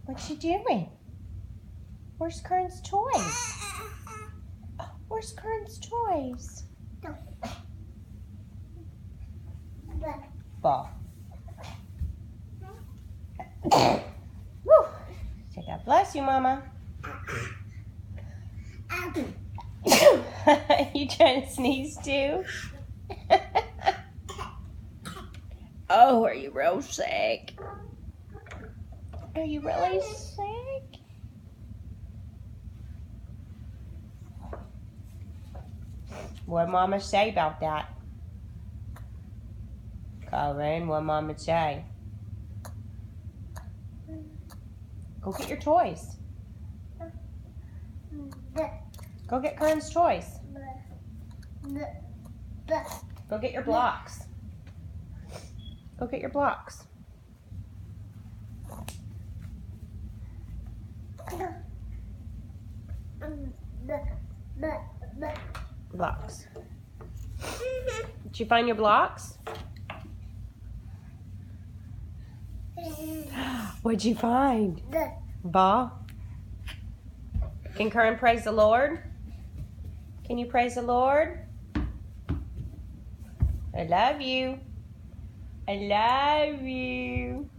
What you doing? Where's Curren's toys? Where's Curren's toys? Ball. Woo. Say God bless you, Mama. You trying to sneeze too? Oh, are you real sick? Are you really sick? What did Mama say about that? Curren, what did Mama say? Go get your toys. Go get Curren's toys. Go get your blocks. Go get your blocks. Blocks. Did you find your blocks? What'd you find? Ball? Can Curren praise the Lord? Can you praise the Lord? I love you. I love you.